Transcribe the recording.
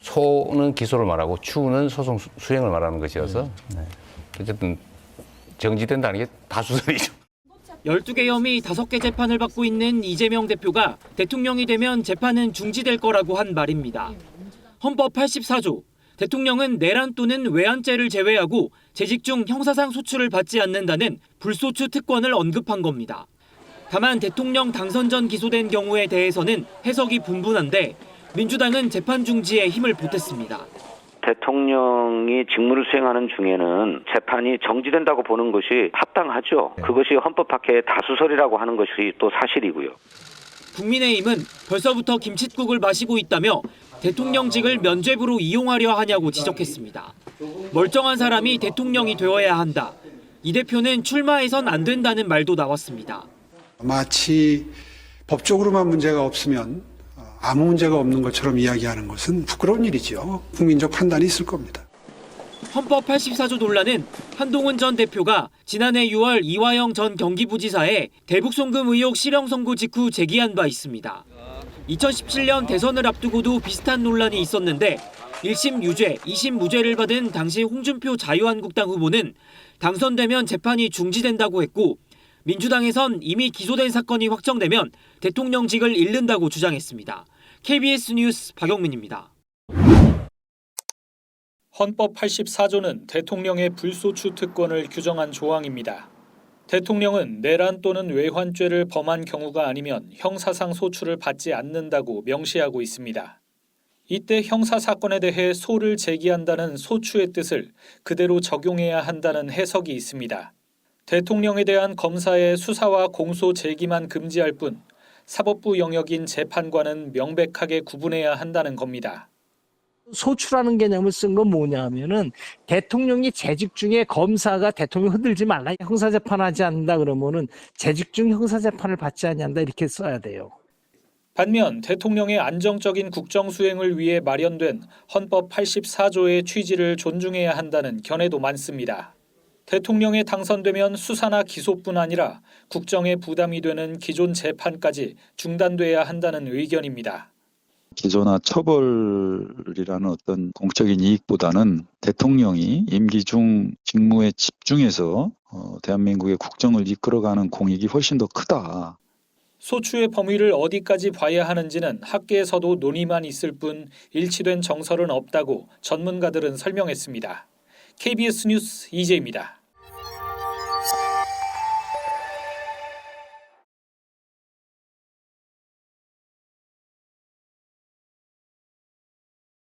소는 기소를 말하고 추는 소송 수행을 말하는 것이어서 어쨌든 정지된다는 게 다수설이죠. 12개 혐의 5개 재판을 받고 있는 이재명 대표가 대통령이 되면 재판은 중지될 거라고 한 말입니다. 헌법 84조, 대통령은 내란 또는 외환죄를 제외하고 재직 중 형사상 소추를 받지 않는다는 불소추 특권을 언급한 겁니다. 다만 대통령 당선 전 기소된 경우에 대해서는 해석이 분분한데 민주당은 재판 중지에 힘을 보탰습니다. 대통령이 직무를 수행하는 중에는 재판이 정지된다고 보는 것이 합당하죠. 그것이 헌법학회의 다수설이라고 하는 것이 또 사실이고요. 국민의힘은 벌써부터 김칫국을 마시고 있다며 대통령직을 면죄부로 이용하려 하냐고 지적했습니다. 멀쩡한 사람이 대통령이 되어야 한다. 이 대표는 출마해선 안 된다는 말도 나왔습니다. 마치 법적으로만 문제가 없으면 아무 문제가 없는 것처럼 이야기하는 것은 부끄러운 일이죠. 국민적 판단이 있을 겁니다. 헌법 84조 논란은 한동훈 전 대표가 지난해 6월 이화영 전 경기부지사의 대북송금 의혹 실형 선고 직후 제기한 바 있습니다. 2017년 대선을 앞두고도 비슷한 논란이 있었는데 1심 유죄, 2심 무죄를 받은 당시 홍준표 자유한국당 후보는 당선되면 재판이 중지된다고 했고 민주당에선 이미 기소된 사건이 확정되면 대통령직을 잃는다고 주장했습니다. KBS 뉴스 박영민입니다. 헌법 84조는 대통령의 불소추 특권을 규정한 조항입니다. 대통령은 내란 또는 외환죄를 범한 경우가 아니면 형사상 소추를 받지 않는다고 명시하고 있습니다. 이때 형사사건에 대해 소를 제기한다는 소추의 뜻을 그대로 적용해야 한다는 해석이 있습니다. 대통령에 대한 검사의 수사와 공소 제기만 금지할 뿐 사법부 영역인 재판과는 명백하게 구분해야 한다는 겁니다. 소추라는 개념을 쓴 건 뭐냐 하면은 대통령이 재직 중에 검사가 대통령 흔들지 말라. 형사재판하지 않는다 그러면은 재직 중 형사재판을 받지 않는다 이렇게 써야 돼요. 반면 대통령의 안정적인 국정 수행을 위해 마련된 헌법 84조의 취지를 존중해야 한다는 견해도 많습니다. 대통령에 당선되면 수사나 기소뿐 아니라 국정에 부담이 되는 기존 재판까지 중단돼야 한다는 의견입니다. 기소나 처벌이라는 어떤 공적인 이익보다는 대통령이 임기 중 직무에 집중해서 대한민국의 국정을 이끌어가는 공익이 훨씬 더 크다. 소추의 범위를 어디까지 봐야 하는지는 학계에서도 논의만 있을 뿐 일치된 정설은 없다고 전문가들은 설명했습니다. KBS 뉴스 이재입니다.